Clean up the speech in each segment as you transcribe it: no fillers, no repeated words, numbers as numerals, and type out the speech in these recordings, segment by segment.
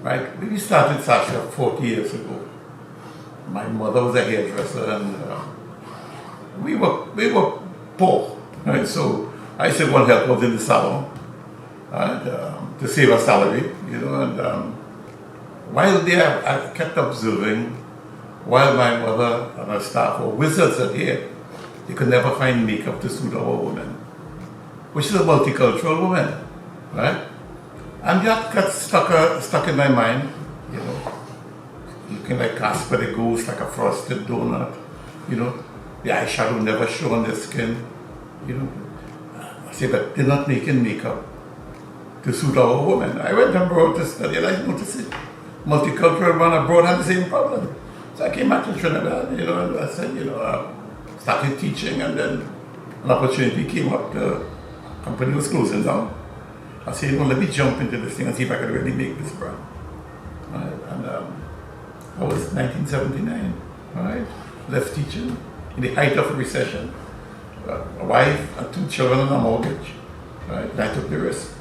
right? We started Sacha 40 years ago. My mother was a hairdresser, and we were poor, right? So I used to go and help out in the salon, right, to save a salary, and while there, I kept observing, while my mother and her staff were wizards at hair, they could never find makeup to suit our women, which is a multicultural woman, right? And that got stuck in my mind, looking like Casper the Ghost, like a frosted donut, the eyeshadow never show on their skin, I say, but they're not making makeup to suit our women. I went abroad to study and I noticed it. Multicultural man abroad had the same problem. So I came back to Trinidad, and I said, started teaching, and then an opportunity came up. The company was closing down. I said, let me jump into this thing and see if I could really make this brand. Right? And that was 1979, right? Left teaching in the height of a recession. A wife and 2 children and a mortgage, right? And I took the risk.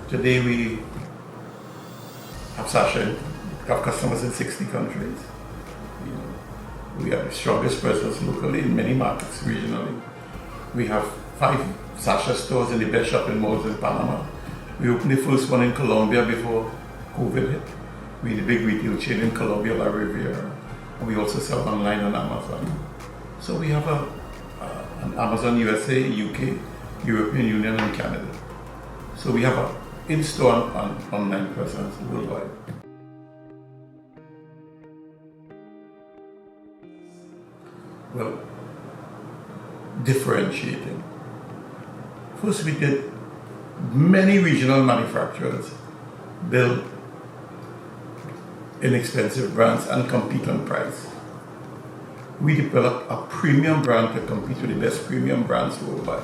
Today we have Sacha, have customers in 60 countries. We have the strongest presence locally in many markets regionally. We have 5 Sacha stores in the best shopping malls in Panama. We opened the first one in Colombia before COVID hit. We're the big retail chain in Colombia, La Riviera. And we also sell online on Amazon. So we have an Amazon USA, UK, European Union, and Canada. So we have an in-store and online presence worldwide. Well, differentiating. First, we did many regional manufacturers build inexpensive brands and compete on price. We developed a premium brand to compete with the best premium brands worldwide.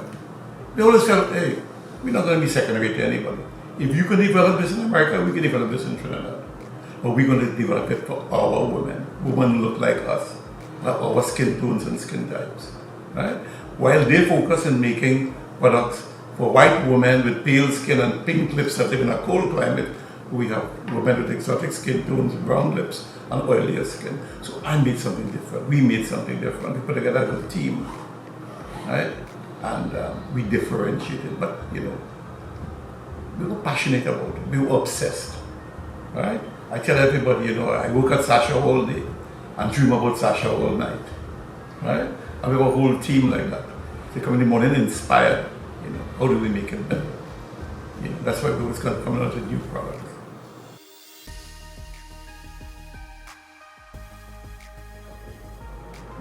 We always felt, hey, we're not going to be second rate to anybody. If you can develop this in America, we can develop this in Trinidad. But we're going to develop it for our women. Women look like us, our skin tones and skin types. Right? While they focus on making products for white women with pale skin and pink lips that live in a cold climate, we have women with exotic skin tones, brown lips, and oilier skin. So I made something different. We made something different. We put together a good team, right? And we differentiated. But we were passionate about it. We were obsessed, right? I tell everybody, I work at Sacha all day and dream about Sacha all night, right? And we have a whole team like that. They come in the morning inspired. How do we make it better? That's why we're always coming out with new products.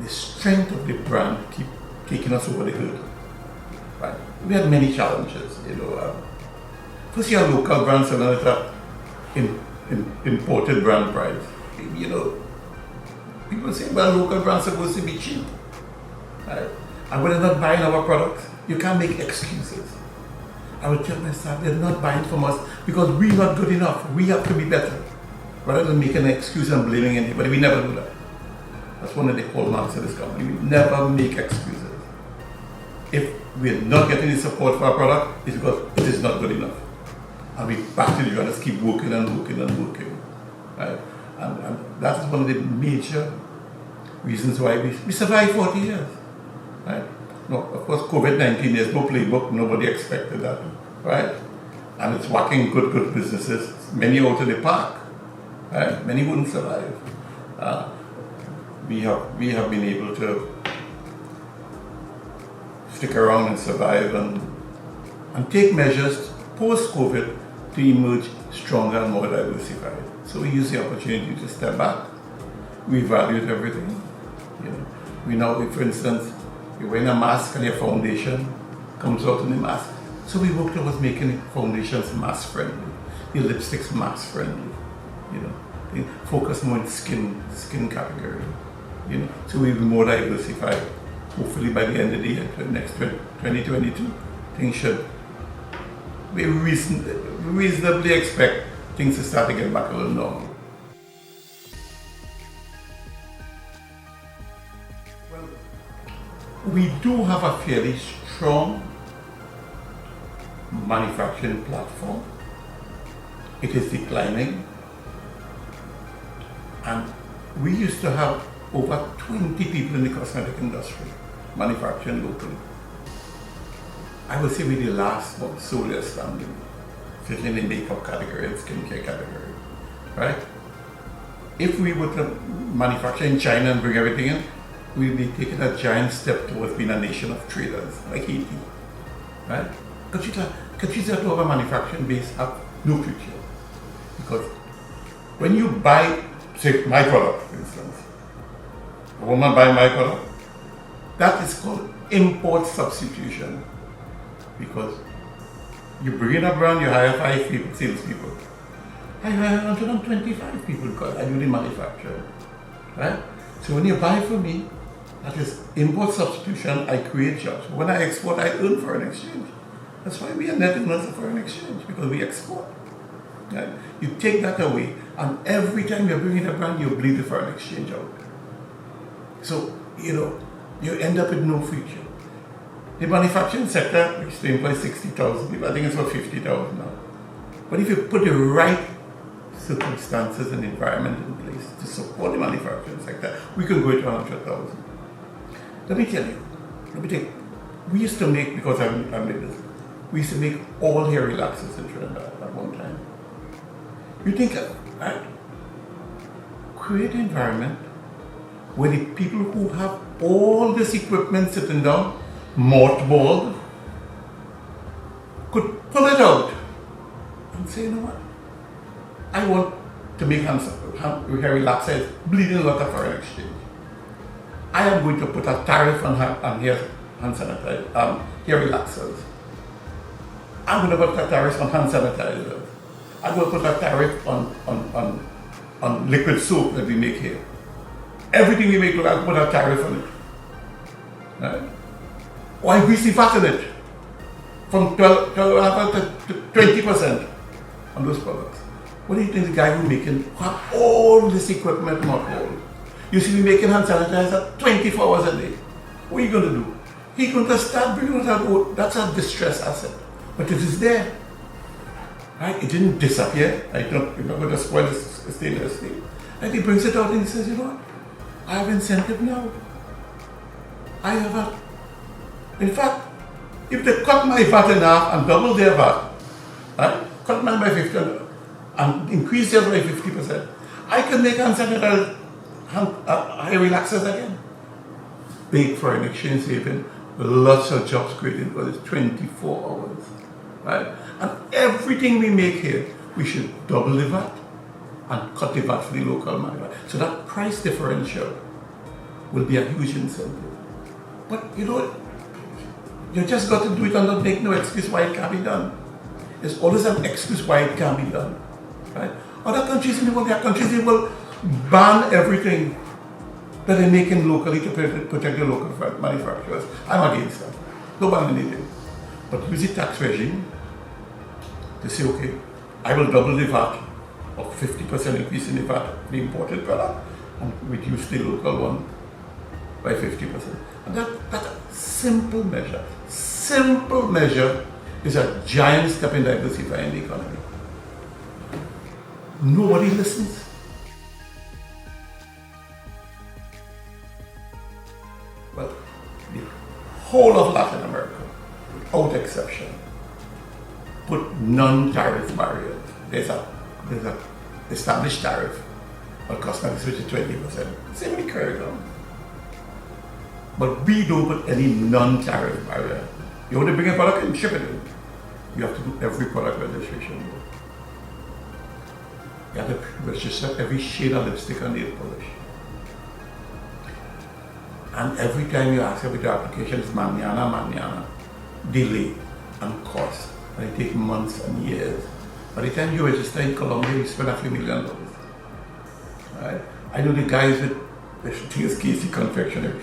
The strength of the brand keep taking us over the hurdle. Right? We had many challenges. First, you have local brands and another imported brand price. People say, well, local brands are supposed to be cheap. Right? And when they're not buying our products, you can't make excuses. I would tell my staff, they're not buying from us because we're not good enough. We have to be better. Rather than making an excuse and blaming anybody, we never do that. That's one of the hallmarks of this company. We never make excuses. If we're not getting the support for our product, it's because it is not good enough. And we back to the others, keep working and working and working. Right? And that's one of the major reasons why we survived 40 years. Right? No, of course, COVID-19, there's no playbook, nobody expected that. Right? And it's whacking good businesses, many out of the park. Right? Many wouldn't survive. We have been able to stick around and survive and take measures post-COVID to emerge stronger and more diversified. So we use the opportunity to step back. We evaluate everything. We now, for instance, you're wearing a mask and your foundation comes out in the mask. So we work towards making foundations mask friendly, your lipsticks mask friendly. They focus more on skin category. So we'll be more diversified. Hopefully by the end of the year, next 2022, things should. We reasonably expect things to start to get back a little normal. Well, we do have a fairly strong manufacturing platform it is declining. And we used to have over 20 people in the cosmetic industry manufacturing locally. I would say we're the last one solely standing, certainly in the makeup category and skincare category, right? If we were to manufacture in China and bring everything in, we'd be taking a giant step towards being a nation of traders, like Haiti, right? Countries that have a manufacturing base have no future. Because when you buy, say, my product, for instance, a woman buy my product, that is called import substitution. Because you bring in a brand, you hire 5 people, salespeople. I hire 125 people because I do the manufacturing, right? So when you buy from me, that is import substitution, I create jobs. When I export, I earn foreign exchange. That's why we are net earners of foreign exchange, because we export. Right? You take that away, and every time you're bringing a brand, you bleed the foreign exchange out. So, you end up with no future. The manufacturing sector, which they employ 60,000 people, I think it's about 50,000 now. But if you put the right circumstances and environment in place to support the manufacturing sector, we can go to 100,000. Let me tell you, we used to make, because I'm in this, we used to make all hair relaxers in Trinidad at one time. You think, right? Create an environment where the people who have all this equipment sitting down, mothballed, could pull it out and say, you know what? I want to make hair relaxers bleeding a lot of foreign exchange. I am going to put a tariff on hair hand sanitizer, hair relaxers. I'm going to put a tariff on hand sanitizers. I'm going to put a tariff on liquid soap that we make here. Everything we make, I'll put a tariff on it. Right? Or I increase the VAT on it from 12 to 20% on those products. What do you think the guy who's making all this equipment mothballed? You see me making hand sanitizer 24 hours a day. What are you going to do? He's going to start bringing it out. That's a distress asset. But it is there. Right? It didn't disappear. You're not going to spoil the stainless steel. And he brings it out and he says, you know what? I have incentive now. I have in fact, if they cut my VAT in half and double their VAT, right? Cut mine by 50 and increase theirs by 50%, I can make hand sanitizer hair relaxers again. Big foreign exchange saving, lots of jobs created because it's 24 hours. Right? And everything we make here, we should double the VAT and cut the VAT for the local market. So that price differential will be a huge incentive. But you just got to do it and not make no excuse why it can't be done. There's always an excuse why it can't be done. Right? Other countries in the world, there are countries that will ban everything that they're making locally to protect the local manufacturers. I'm against that. No ban anything. But use the tax regime to say, okay, I will double the VAT of 50% increase in the VAT for the imported product and reduce the local one by 50%. And that's a simple measure is a giant step in diversifying the economy. Nobody listens. Well, the whole of Latin America, without exception, put non-tariff barriers. There's a established tariff on cosmetics which is 20%. Same in Caribbean. But we don't put any non-tariff barrier. You want to bring a product and ship it in. You have to do every product registration. You have to register every shade of lipstick and nail polish. And every time you ask with your application, it's manana, delay and cost. And it takes months and years. By the time you register in Colombia, you spend a few $1 million. Right? I know the guys with the Casey confectionery.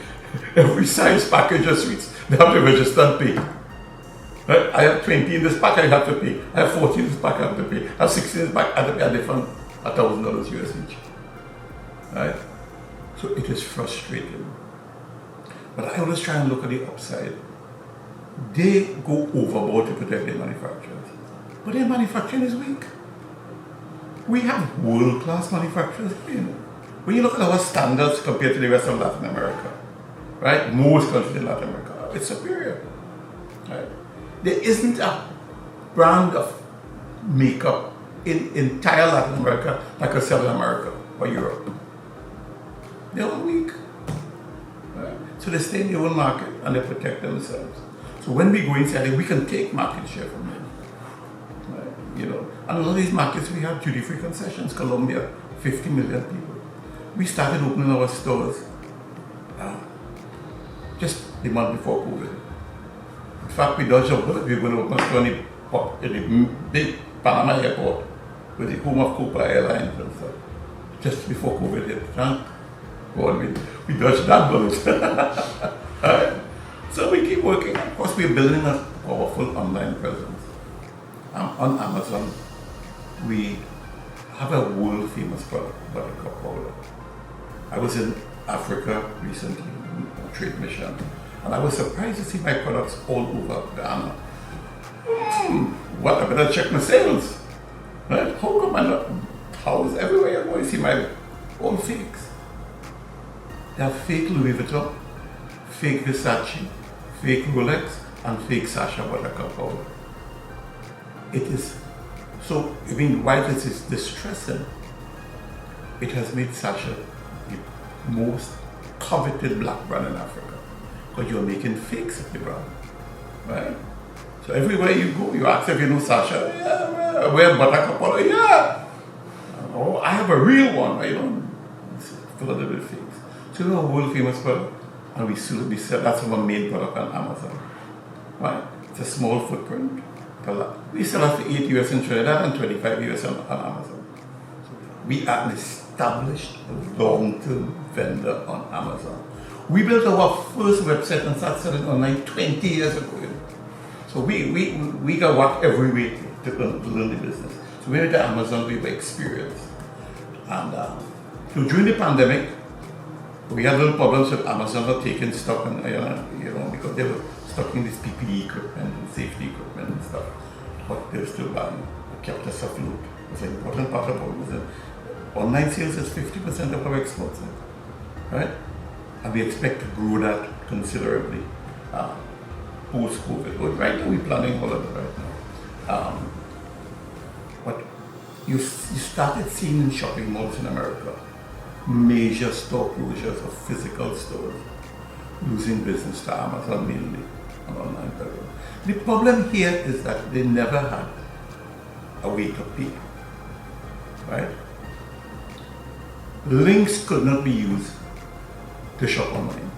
Every size package of sweets, they have to register and pay. Right? I have 20 in this pack, I have to pay. I have 40 in this pack, I have to pay. I have 60 in this pack, I have to pay a different $1,000 US each. Right? So it is frustrating. But I always try and look at the upside. They go overboard to protect their manufacturers. But their manufacturing is weak. We have world-class manufacturers. When you look at our standards compared to the rest of Latin America, right? Most countries in Latin America, it's superior. Right? There isn't a brand of makeup in entire Latin America that could sell in America or Europe. They're all weak. Right? So they stay in their own market and they protect themselves. So when we go inside, we can take market share from them. Right? And a lot of these markets we have duty-free concessions. Colombia, 50 million people. We started opening our stores just the month before COVID. In fact, we dodged a bullet. We were going to open a store in the big Panama airport with the home of Copa Airlines and stuff. Just before COVID hit. Thank God we dodged that bullet. Right? So we keep working. Of course, we're building a powerful online presence. On Amazon, we have a world-famous product, buttercup powder. I was in Africa recently, on a trade mission, and I was surprised to see my products all over Ghana. What? I better check my sales. Right? How come I not? How is everywhere I go, I see my all fakes? They have fake Louis Vuitton, fake Versace, fake Rolex, and fake Sacha buttercup powder. It is so. While this is distressing, it has made Sacha the most coveted black brand in Africa because you're making fakes of the brand, right? So everywhere you go, you ask if you know Sacha. Yeah, where buttercup powder? Yeah. Oh, I have a real one. It's flooded with fakes. So we're a world famous product, and we sell. That's our main product on Amazon, right? It's a small footprint. We sell at $8 US in Trinidad and $25 US on Amazon. So we are an established long-term vendor on Amazon. We built our first website and started selling online 20 years ago. So we got work every week to learn the business. So we went to Amazon, we were experienced. And so during the pandemic, we had little problems with Amazon not taking stock, and because they were stocking this PPE equipment and safety equipment and stuff. But they were still buying. It kept us afloat. It's an important part of our business. Online sales is 50% of our exports, right? And we expect to grow that considerably post-COVID. But right now we're planning all of it right now. But you started seeing in shopping malls in America major store closures of physical stores losing business to Amazon mainly and online presence. The problem here is that they never had a way to pay, right? Links could not be used to shop online.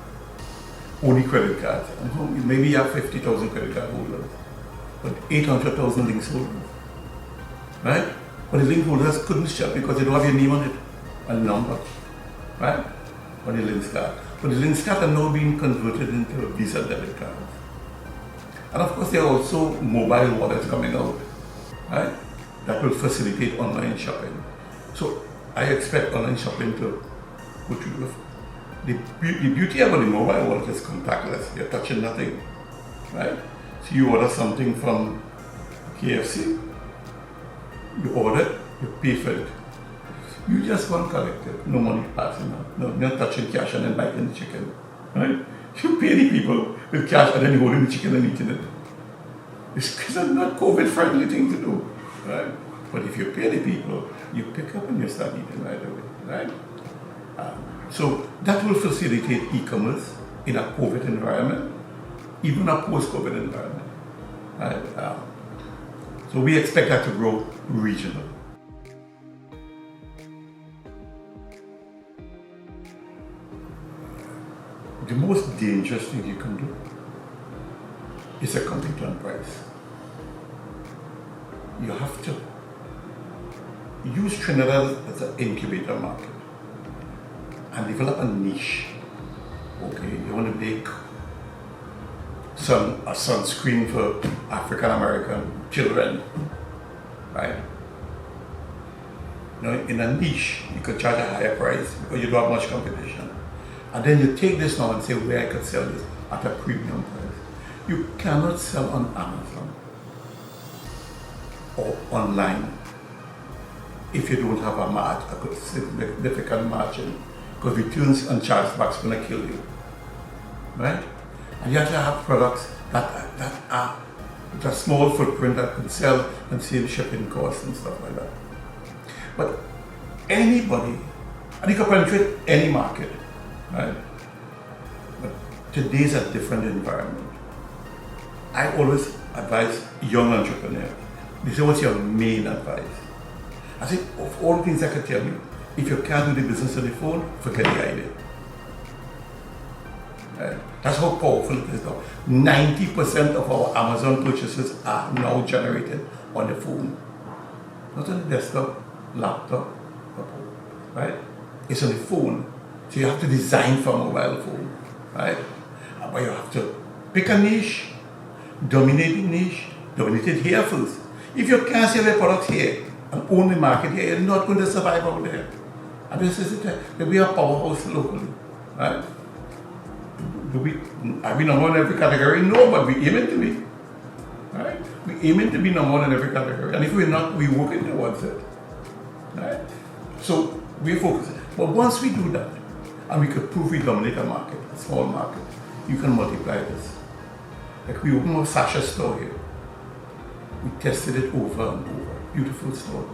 Only credit cards. And maybe you have 50,000 credit card holders, but 800,000 links holders, right? But the link holders couldn't shop because they don't have your name on it and number, right? On the links card. But the links cards are now being converted into Visa debit cards. And of course, there are also mobile wallets coming out, right? That will facilitate online shopping. So I expect online shopping to go through the beauty about the mobile wallet is contactless. You're touching nothing, right? So you order something from KFC, you order it, you pay for it. You just go and collect it. No money passing out. No, you're not touching cash and then biting the chicken, right? You pay the people with cash and then you're holding the chicken and eating it. It's not COVID-friendly thing to do, right? But if you pay the people, you pick up and you start eating right away, right? So that will facilitate e-commerce in a COVID environment, even a post-COVID environment, right? So we expect that to grow regionally. The most dangerous thing you can do is a compete on price. You have to use Trinidad as an incubator market and develop a niche. Okay, you want to make a sunscreen for African American children, right? In a niche, you could charge a higher price because you don't have much competition. And then you take this now and say, where I could sell this at a premium price. You cannot sell on Amazon or online if you don't have a good significant margin, because returns and chargebacks are going to kill you, right? And you have to have products that are with a small footprint that can sell and save shipping costs and stuff like that. But anybody, and you can penetrate any market, right? But today's a different environment. I always advise young entrepreneurs, this is what's your main advice. I think of all the things I could tell you, if you can't do the business on the phone, forget the idea. Right? That's how powerful it is now. 90% of our Amazon purchases are now generated on the phone. Not on the desktop, laptop, right? It's on the phone. So you have to design for a mobile phone, right? But you have to pick a niche, dominate it here first. If you can't sell your products here and own the market here, you're not going to survive out there. And this is it. We are a powerhouse locally, right? Are we number one in every category? No, but we aim it to be, right? We aim it to be number one in every category. And if we're not, we're working towards it, right? So we're focusing. But once we do that, and we could prove we dominate a market, a small market, you can multiply this. Like we opened a Sacha store here. We tested it over and over. Beautiful store.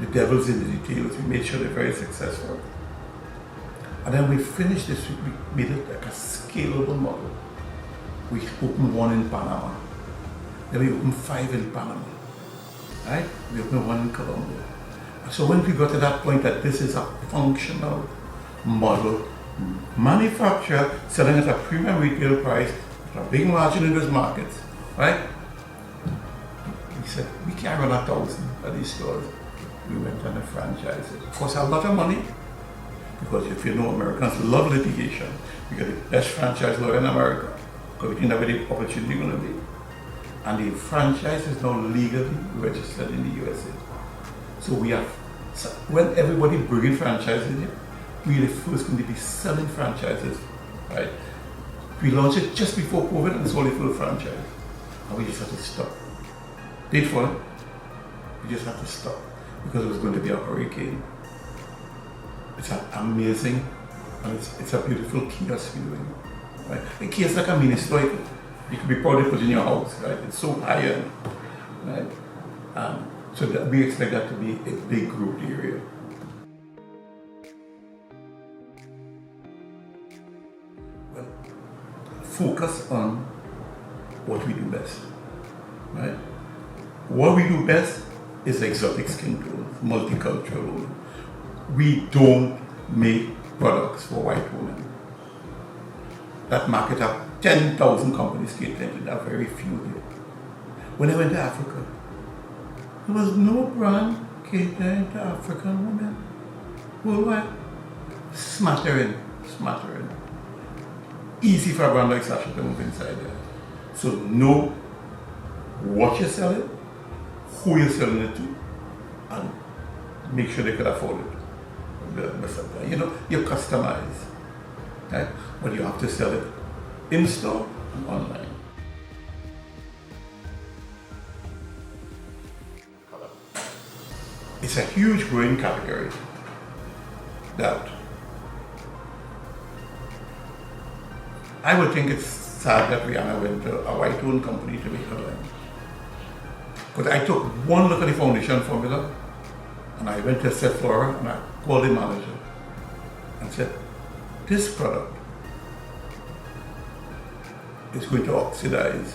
The devil's in the details. We made sure they're very successful. And then we finished this, we made it like a scalable model. We opened one in Panama. Then we opened 5 in Panama. Right? We opened one in Colombia. So when we got to that point that this is a functional model, manufacturer selling at a premium retail price, a big margin in those markets, right? We said, we can't run 1,000 of these stores. We went on a franchise. It cost a lot of money, because if you know, Americans love litigation. We got the best franchise lawyer in America, because we think that's where the opportunity is going to be. And the franchise is now legally registered in the USA. So we have, when everybody bringing franchises in, we're the first going to be selling franchises, right? We launched it just before COVID and sold a full franchise. And we just had to stop. Paid for it. We just had to stop because it was going to be a hurricane. It's amazing, and it's a beautiful kiosk we're doing. Right? A kiosk like a mini store, you could be proud to put in your house, right? It's so high-end, right? So that we expect that to be a big growth area. Well, focus on what we do best, right? What we do best is exotic skin tones, multicultural. We don't make products for white women. That market have 10,000 companies catering to that, very few here. When I went to Africa, there was no brand catering to African women. Worldwide. Smattering. Easy for a brand like Sacha to move inside there. So know what you're selling, who you're selling it to, and make sure they can afford it. You know, you customize, right? But you have to sell it in store and online. It's a huge growing category that I would think it's sad that Rihanna went to a white-owned company to make her line. Because I took one look at the foundation formula, and I went to Sephora and I called the manager and said, this product is going to oxidize.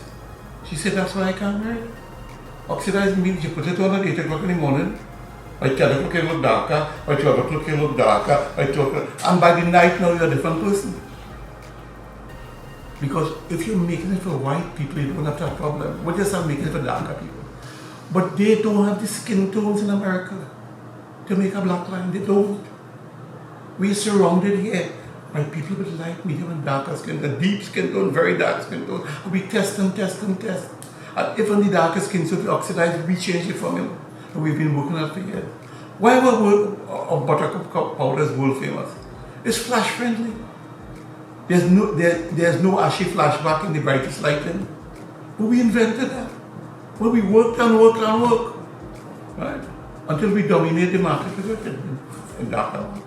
She said, that's why I can't wear it. Oxidize means you put it on at 8 o'clock in the morning, by 10 o'clock it look darker, by 12 o'clock it look darker, by 2 o'clock, and by the night now you're a different person. Because if you're making it for white people, you don't have that problem. We're just not making it for darker people. But they don't have the skin tones in America to make a black line. They don't. We're surrounded here by people with light, medium, and darker skin. The deep skin tone, very dark skin tone. We test. And if on the darker skin so to oxidize, we change the formula. And we've been working on it for years. Why were buttercup powders world famous? It's flash friendly. There's no ashy flashback in the brightest lighting. But we invented that. Well, we work, right? until we dominate the market with it in darker market.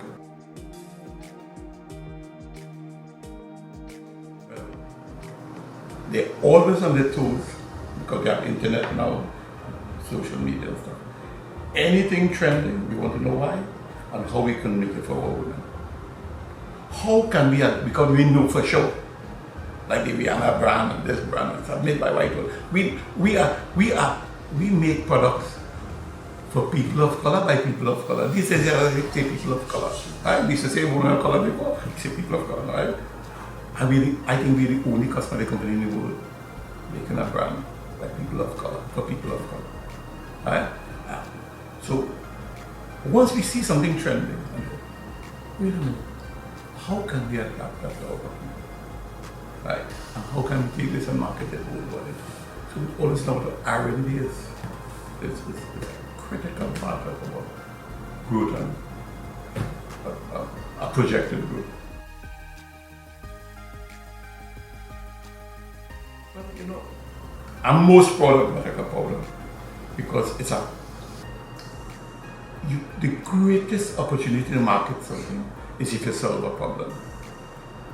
They're always on their toes because they have internet now, social media and stuff. Anything trending, we want to know why and how we can make it for our women. How can we, because we know for sure, like the Vienna brand and this brand, it's made by white people. We make products for people of color by people of color. This is say people of color. Right? We used to say women of color before, we say people of color, right? And I think we're the only cosmetic company in the world making a brand like people of color, for people of color. Right? So once we see something trending, wait a minute, how can we adapt that to our company? Right? And how can we take this and market it worldwide? So all this now the R&D is a critical part of our growth and a projected growth. But I'm most proud of Monica Powder because it's the greatest opportunity to market something is if you solve a problem.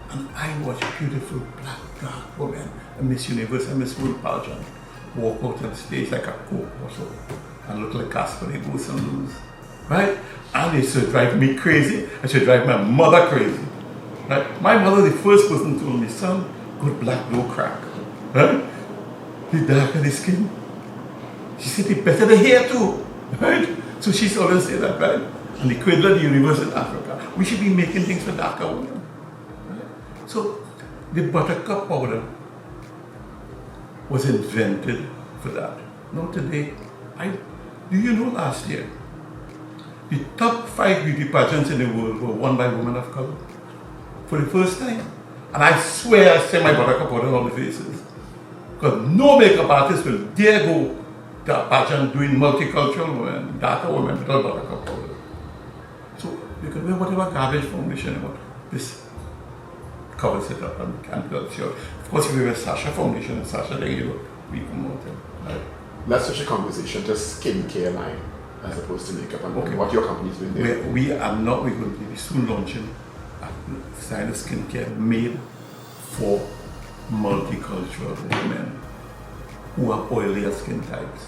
And I watch beautiful black, dark women, a Miss Universe and Miss World pageant, walk out on stage like a Coke bottle and look like Casper, they go and lose. Right? And it should drive me crazy. It should drive my mother crazy. Right? My mother, the first person told me, son, good black, no crack. Right? The darker the skin. She said, the better the hair too. Right? So she's always said that, right? And the cradle of the universe in Africa. We should be making things for darker women. Right? So the buttercup powder was invented for that. Now today, do you know last year, the top 5 beauty pageants in the world were won by women of color for the first time. And I swear I say my buttercup powder on the faces. Because no makeup artist will dare go to a pageant doing multicultural women, darker women without buttercup powder. So you can wear whatever garbage foundation you want. This covers it up and can't tell you. Of course, if you wear Sacha foundation and Sacha, then you we promote it. Right? Let's switch the conversation to skincare line as opposed to makeup and what your company is doing there. We're going to be soon launching a style of skincare made for multicultural women who have oilier skin types.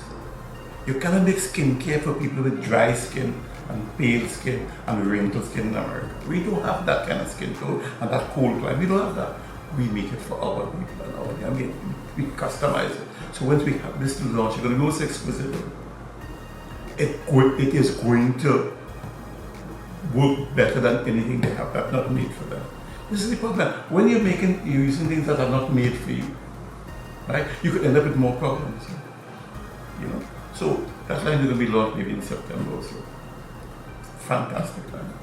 You cannot make skincare for people with dry skin and pale skin and wrinkled skin in America. We don't have that kind of skin tone and that cold climate. We don't have that. We make it for our people and we customize it. So once we have this to launch, it's going to go so exquisite. It is going to work better than anything they have that's not made for them. This is the problem. When you're using things that are not made for you, right? You could end up with more problems. So that line is going to be launched maybe in September or so. Fantastic line.